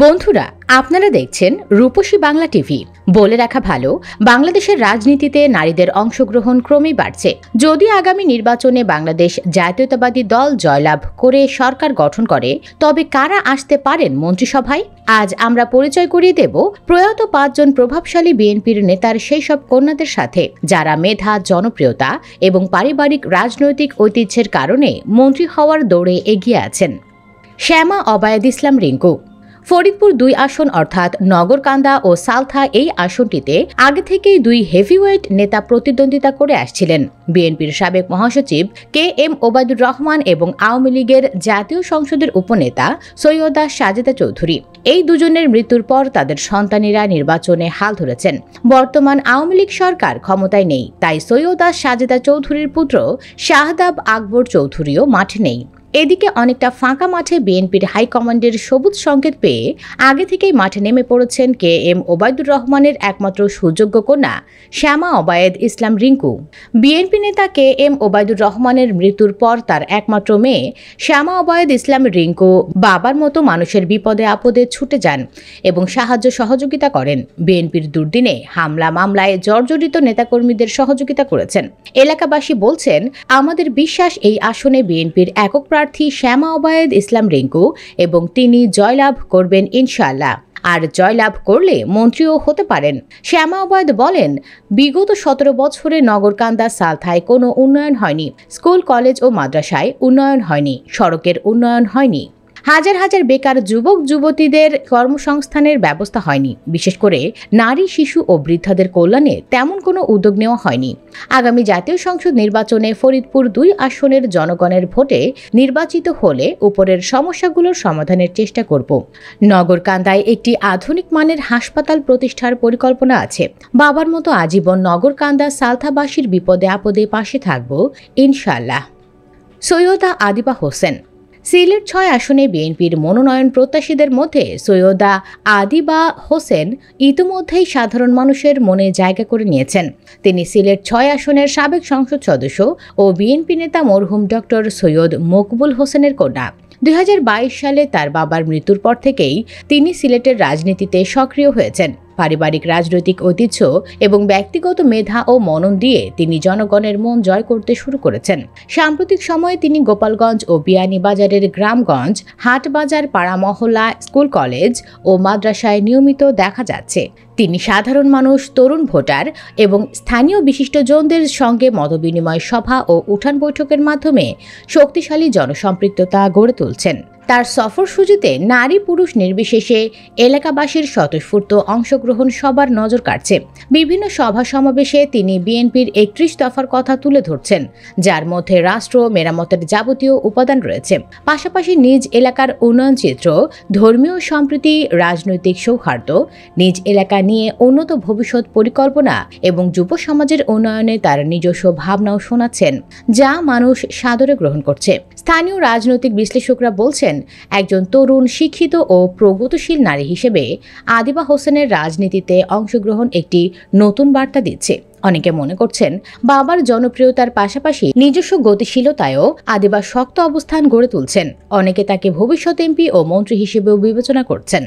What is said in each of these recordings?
বন্ধুরা, আপনারা দেখছেন রূপসী বাংলা টিভি। বলে রাখা ভালো, বাংলাদেশের রাজনীতিতে নারীদের অংশগ্রহণ ক্রমেই বাড়ছে। যদি আগামী নির্বাচনে বাংলাদেশ জাতীয়তাবাদী দল জয়লাভ করে সরকার গঠন করে, তবে কারা আসতে পারেন মন্ত্রিসভায়? আজ আমরা পরিচয় করিয়ে দেব প্রয়াত 5 জন প্রভাবশালী বিএনপির নেতার সেই সব কন্যাদের সাথে যারা মেধা, জনপ্রিয়তা এবং পারিবারিক রাজনৈতিক ঐতিহ্যের কারণে মন্ত্রী হওয়ার দৌড়ে এগিয়ে আছেন। শ্যামা অবায়েদ ইসলাম রিঙ্কু। ফরিদপুর 2 আসন অর্থাৎ নগরকান্দা ও সালথা এই আসনটিতে আগে থেকেই 2 হেভিওয়েট নেতা প্রতিদ্বন্দ্বিতা করে আসছিলেন। বিএনপির সাবেক মহাসচিব KM ওবায়দুর রহমান এবং আওয়ামী লীগের জাতীয় সংসদের উপনেতা সৈয়দা সাজেদা চৌধুরী। এই দুজনের মৃত্যুর পর তাদের সন্তানেরা নির্বাচনে হাল ধরেছেন। বর্তমান আওয়ামী লীগ সরকার ক্ষমতায় নেই, তাই সৈয়দা সাজেদা চৌধুরীর পুত্র শাহদাব আকবর চৌধুরীও মাঠে নেই। এদিকে অনেকটা ফাঁকা মাঠে বিএনপির হাইকমান্ডের সবুজ সংকেত পেয়ে আগে থেকেই মাঠে নেমে পড়েছেন KM ওবায়দুর রহমানের একমাত্র সুযোগ্য কন্যা শ্যামা অবায়েদ ইসলাম রিঙ্কু। বিএনপি নেতা KM ওবায়দুর রহমানের মৃত্যুর পর তার একমাত্র মেয়ে শ্যামা অবায়েদ ইসলাম রিঙ্কু বাবার মতো মানুষের বিপদে আপদে ছুটে যান এবং সাহায্য সহযোগিতা করেন। বিএনপির দুর্দিনে হামলা মামলায় জর্জরিত নেতাকর্মীদের সহযোগিতা করেছেন। এলাকাবাসী বলছেন, আমাদের বিশ্বাস এই আসনে বিএনপির একক প্রার্থী শ্যামা অবায়েদ ইসলাম রিঙ্কু এবং তিনি জয়লাভ করবেন ইনশাআল্লাহ। আর জয়লাভ করলে মন্ত্রীও হতে পারেন। শ্যামা অবায়েদ বলেন, বিগত 17 বছরে নগরকান্দা সালথায় কোনো উন্নয়ন হয়নি। স্কুল, কলেজ ও মাদ্রাসায় উন্নয়ন হয়নি, সড়কের উন্নয়ন হয়নি। হাজার হাজার বেকার যুবক যুবতীদের কর্মসংস্থানের ব্যবস্থা হয়নি। বিশেষ করে নারী, শিশু ও বৃদ্ধাদের কল্যাণে তেমন কোনো উদ্যোগ নেওয়া হয়নি। আগামী জাতীয় সংসদ নির্বাচনে ফরিদপুর 2 আসনের জনগণের ভোটে নির্বাচিত হলে উপরের সমস্যাগুলোর সমাধানের চেষ্টা করব। নগরকান্দায় একটি আধুনিক মানের হাসপাতাল প্রতিষ্ঠার পরিকল্পনা আছে। বাবার মতো আজীবন নগরকান্দা সালথাবাসীর বিপদে আপদে পাশে থাকব ইনশাআল্লাহ। সৈয়দা আদিবা হোসেন। সিলেট 6 আসনে বিএনপির মনোনয়ন প্রত্যাশীদের মধ্যে সৈয়দা আদিবা হোসেন ইতিমধ্যেই সাধারণ মানুষের মনে জায়গা করে নিয়েছেন। তিনি সিলেট 6 আসনের সাবেক সংসদ সদস্য ও বিএনপি নেতা মরহুম ডক্টর সৈয়দ মকবুল হোসেনের কন্যা। 2022 সালে তার বাবার মৃত্যুর পর থেকেই তিনি সিলেটের রাজনীতিতে সক্রিয় হয়েছেন। পারিবারিক রাজনৈতিক ঐতিহ্য এবং ব্যক্তিগত মেধা ও মনন দিয়ে তিনি জনগণের মন জয় করতে শুরু করেছেন। সাম্প্রতিক সময়ে তিনি গোপালগঞ্জ ও বিয়ানীবাজারের গ্রামগঞ্জ, হাটবাজার, পাড়া মহল্লা, স্কুল, কলেজ ও মাদ্রাসায় নিয়মিত দেখা যাচ্ছে। তিনি সাধারণ মানুষ, তরুণ ভোটার এবং স্থানীয় বিশিষ্টজনদের সঙ্গে মতবিনিময় সভা ও উঠান বৈঠকের মাধ্যমে শক্তিশালী জনসম্পৃক্ততা গড়ে তুলছেন। তার সফরসূচিতে নারী পুরুষ নির্বিশেষে এলাকাবাসীর স্বতঃস্ফূর্ত অংশগ্রহণ সবার নজর কাটছে। বিভিন্ন সভা সমাবেশে তিনি বিএনপির 31 দফার কথা তুলে ধরছেন, যার মধ্যে রাষ্ট্র মেরামতের যাবতীয় উপাদান রয়েছে। পাশাপাশি নিজ এলাকার উন্নয়ন চিত্র, ধর্মীয় সম্প্রীতি, রাজনৈতিক সৌহার্দ্য, নিজ এলাকা নিয়ে উন্নত ভবিষ্যৎ পরিকল্পনা এবং যুব সমাজের উন্নয়নে তার নিজস্ব ভাবনাও শোনাচ্ছেন, যা মানুষ সাদরে গ্রহণ করছে। স্থানীয় রাজনৈতিক বিশ্লেষকরা বলছেন, একজন তরুণ, শিক্ষিত ও প্রগতিশীল নারী হিসেবে আদিবা হোসেনের রাজনীতিতে অংশগ্রহণ একটি নতুন বার্তা দিচ্ছে। অনেকে মনে করছেন, বাবার জনপ্রিয়তার পাশাপাশি নিজস্ব গতিশীলতায়ও আদিবা শক্ত অবস্থান গড়ে তুলছেন। অনেকে তাকে ভবিষ্যৎ এমপি ও মন্ত্রী হিসেবেও বিবেচনা করছেন।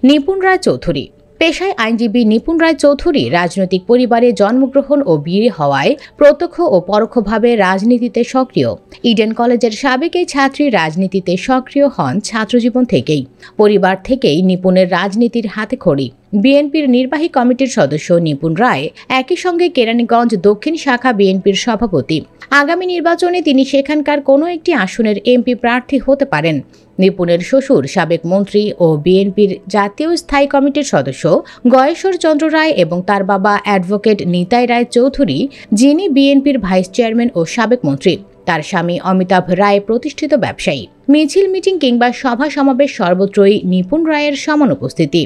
নিপুণ রায় চৌধুরী। পেশায় আইনজীবী নিপুণ রায় চৌধুরী রাজনৈতিক পরিবারে জন্মগ্রহণ ও বিয়ে হওয়ায় প্রত্যক্ষ ও পরোক্ষভাবে রাজনীতিতে সক্রিয়। ইডেন কলেজের সাবেক এই ছাত্রী রাজনীতিতে সক্রিয় হন ছাত্রজীবন থেকেই। পরিবার থেকেই নিপুণের রাজনীতির হাতেখড়ি। বিএনপির নির্বাহী কমিটির সদস্য নিপুণ রায় একই সঙ্গে কেরানীগঞ্জ দক্ষিণ শাখা বিএনপির সভাপতি। আগামী নির্বাচনে তিনি সেখানকার কোনো একটি আসনের এমপি প্রার্থী হতে পারেন। নিপুণের শ্বশুর সাবেক মন্ত্রী ও বিএনপির জাতীয় স্থায়ী কমিটির সদস্য গয়েশ্বর চন্দ্র রায় এবং তার বাবা অ্যাডভোকেট নিতাই রায় চৌধুরী, যিনি বিএনপির ভাইস চেয়ারম্যান ও সাবেক মন্ত্রী। তার স্বামী অমিতাভ রায় প্রতিষ্ঠিত ব্যবসায়ী। মিছিল, মিটিং কিংবা সভা সমাবেশ সর্বত্রই নিপুণ রায়ের সমান উপস্থিতি।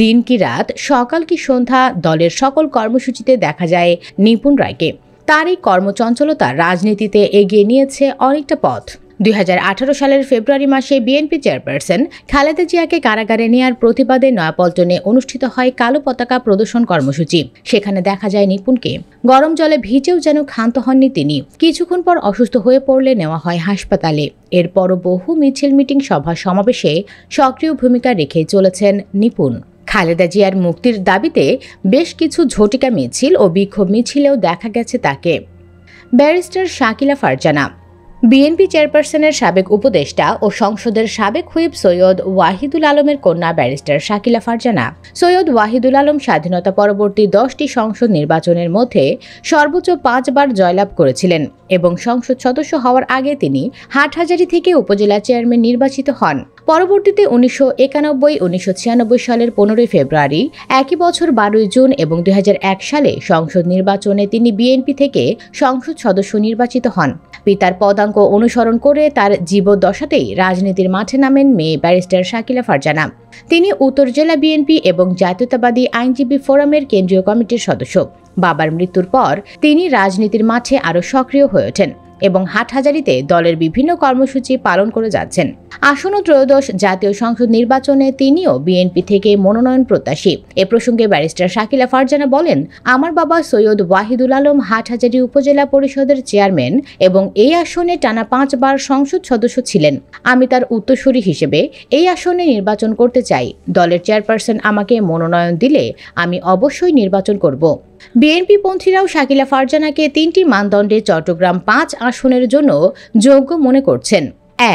দিন কি রাত, সকাল কি সন্ধ্যা, দলের সকল কর্মসূচিতে দেখা যায় নিপুণ রায়কে। তার এই কর্মচঞ্চলতা রাজনীতিতে এগিয়ে নিয়েছে অনেকটা পথ। 2018 সালের ফেব্রুয়ারি মাসে বিএনপি চেয়ারপারসন খালেদা জিয়াকে কারাগারে নেয়ার প্রতিবাদে নয়াপল্টনে অনুষ্ঠিত হয় কালো পতাকা প্রদর্শন কর্মসূচি। সেখানে দেখা যায় নিপুণকে। গরম জলে ভিজেও যেন ক্ষান্ত হননি তিনি। কিছুক্ষণ পর অসুস্থ হয়ে পড়লে নেওয়া হয় হাসপাতালে। এরপরও বহু মিছিল, মিটিং, সভা সমাবেশে সক্রিয় ভূমিকা রেখে চলেছেন নিপুণ। খালেদা জিয়ার মুক্তির দাবিতে বেশ কিছু ঝটিকা মিছিল ও বিক্ষোভ মিছিলেও দেখা গেছে তাকে। ব্যারিস্টার শাকিলা ফারজানা। বিএনপি চেয়ারপারসনের সাবেক উপদেষ্টা ও সংসদের সাবেক হুইপ সৈয়দ ওয়াহিদুল আলমের কন্যা ব্যারিস্টার শাকিলা ফারজানা। সৈয়দ ওয়াহিদুল আলম স্বাধীনতা পরবর্তী 10টি সংসদ নির্বাচনের মধ্যে সর্বোচ্চ 5 বার জয়লাভ করেছিলেন এবং সংসদ সদস্য হওয়ার আগে তিনি হাটহাজারী থেকে উপজেলা চেয়ারম্যান নির্বাচিত হন। পরবর্তীতে 1991, 1996 সালের 15 ফেব্রুয়ারি, একই বছর 12 জুন এবং 2001 সালে সংসদ নির্বাচনে তিনি বিএনপি থেকে সংসদ সদস্য নির্বাচিত হন। পিতার পদাঙ্ক অনুসরণ করে তার জীবদ্দশাতেই রাজনীতির মাঠে নামেন মেয়ে ব্যারিস্টার শাকিলা ফারজানা। তিনি উত্তর জেলা বিএনপি এবং জাতীয়তাবাদী আইনজীবী ফোরামের কেন্দ্রীয় কমিটির সদস্য। বাবার মৃত্যুর পর তিনি রাজনীতির মাঠে আরও সক্রিয় হয়ে ওঠেন এবং হাটহাজারীতে দলের বিভিন্ন কর্মসূচি পালন করে যাচ্ছেন। আসন্ন ত্রয়োদশ জাতীয় সংসদ নির্বাচনে তিনিও বিএনপি থেকে মনোনয়ন প্রত্যাশী। এ প্রসঙ্গে ব্যারিস্টার শাকিলা ফারজানা বলেন, আমার বাবা সৈয়দ ওয়াহিদুল আলম হাটহাজারী উপজেলা পরিষদের চেয়ারম্যান এবং এই আসনে টানা 5 বার সংসদ সদস্য ছিলেন। আমি তার উত্তরসূরি হিসেবে এই আসনে নির্বাচন করতে চাই। দলের চেয়ারপারসন আমাকে মনোনয়ন দিলে আমি অবশ্যই নির্বাচন করব। বিএনপি পন্থীরাও শাকিলা ফারজানাকে 3টি মানদণ্ডে চট্টগ্রাম 5 আসনের জন্য যোগ্য মনে করছেন।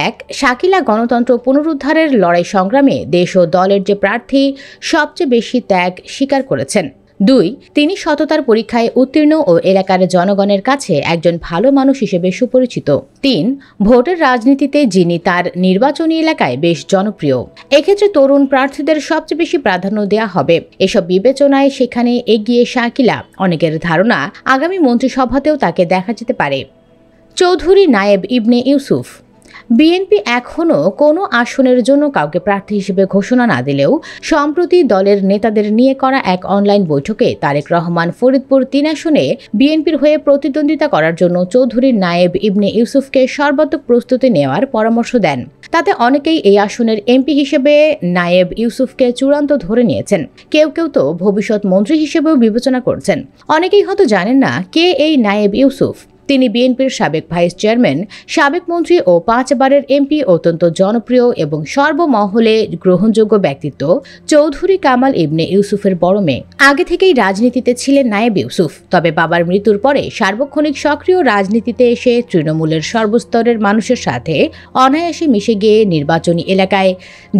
1. শাকিলা গণতন্ত্র পুনরুদ্ধারের লড়াই সংগ্রামে দেশ ও দলের যে প্রার্থী সবচেয়ে বেশি ত্যাগ স্বীকার করেছেন। 2. তিনি সততার পরীক্ষায় উত্তীর্ণ ও এলাকার জনগণের কাছে একজন ভালো মানুষ হিসেবে সুপরিচিত। 3. ভোটের রাজনীতিতে যিনি তার নির্বাচনী এলাকায় বেশ জনপ্রিয়। এক্ষেত্রে তরুণ প্রার্থীদের সবচেয়ে বেশি প্রাধান্য দেওয়া হবে। এসব বিবেচনায় সেখানে এগিয়ে শাকিলা। অনেকের ধারণা আগামী মন্ত্রিসভাতেও তাকে দেখা যেতে পারে। চৌধুরী নায়েব ইবনে ইউসুফ। বিএনপি এখনও কোনো আসনের জন্য কাউকে প্রার্থী হিসেবে ঘোষণা না দিলেও সম্প্রতি দলের নেতাদের নিয়ে করা এক অনলাইন বৈঠকে তারেক রহমান ফরিদপুর 3 আসনে বিএনপির হয়ে প্রতিদ্বন্দ্বিতা করার জন্য চৌধুরী নায়েব ইবনে ইউসুফকে সর্বাত্মক প্রস্তুতি নেওয়ার পরামর্শ দেন। তাতে অনেকেই এই আসনের এমপি হিসেবে নায়েব ইউসুফকে চূড়ান্ত ধরে নিয়েছেন। কেউ কেউ তো ভবিষ্যৎ মন্ত্রী হিসেবেও বিবেচনা করছেন। অনেকেই হয়তো জানেন না কে এই নায়েব ইউসুফ। তিনি বিএনপির সাবেক ভাইস চেয়ারম্যান, সাবেক মন্ত্রী ও 5 বারের এমপি। অত্যন্ত জনপ্রিয় এবং সর্বমহলে গ্রহণযোগ্য ব্যক্তিত্ব চৌধুরী কামাল ইবনে ইউসুফের বড় মেয়ে। আগে থেকেই রাজনীতিতে ছিলেন নায়েব ইউসুফ, তবে বাবার মৃত্যুর পরে সার্বক্ষণিক সক্রিয় রাজনীতিতে এসে তৃণমূলের সর্বস্তরের মানুষের সাথে অনায়াসে মিশে গিয়ে নির্বাচনী এলাকায়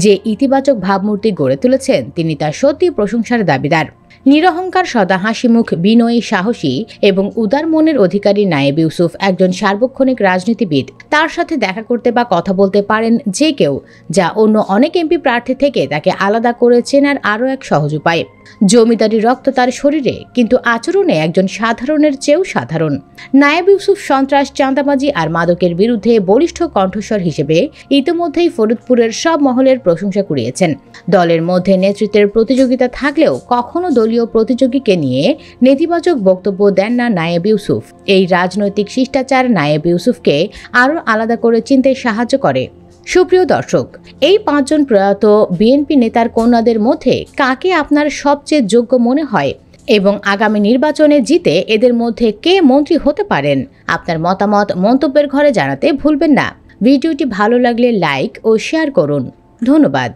যে ইতিবাচক ভাবমূর্তি গড়ে তুলেছেন তিনি তার সত্যি প্রশংসার দাবিদার। নিরহংকার, সদা হাসিমুখ, বিনয়ী, সাহসী এবং উদার মনের অধিকারী নায়েব ইউসুফ একজন সার্বক্ষণিক রাজনীতিবিদ। তার সাথে দেখা করতে বা কথা বলতে পারেন যে কেউ, যা অন্য অনেক এমপি প্রার্থী থেকে তাকে আলাদা করে চেনার আরও এক সহজ উপায়। জমিদারি রক্ত তার শরীরে, কিন্তু আচরণে একজন সাধারণের চেয়েও সাধারণ। নায়েব ইউসুফ সন্ত্রাস, চাঁদাবাজি আর মাদকের বিরুদ্ধে বলিষ্ঠ কণ্ঠস্বর হিসেবে ইতিমধ্যেই ফরিদপুরের সব মহলের প্রশংসা কুড়িয়েছেন। দলের মধ্যে নেতৃত্বের প্রতিযোগিতা থাকলেও কখনো দলীয় প্রতিযোগীকে নিয়ে নেতিবাচক বক্তব্য দেন না নায়েব ইউসুফ। এই রাজনৈতিক শিষ্টাচার নায়েব ইউসুফকে আরও আলাদা করে চিনতে সাহায্য করে। সুপ্রিয় দর্শক, এই 5 জন প্রয়াত বিএনপি নেতার কন্যাদের মধ্যে কাকে আপনার সবচেয়ে যোগ্য মনে হয় এবং আগামী নির্বাচনে জিতে এদের মধ্যে কে মন্ত্রী হতে পারেন? আপনার মতামত মন্তব্যের ঘরে জানাতে ভুলবেন না। ভিডিওটি ভালো লাগলে লাইক ও শেয়ার করুন। ধন্যবাদ।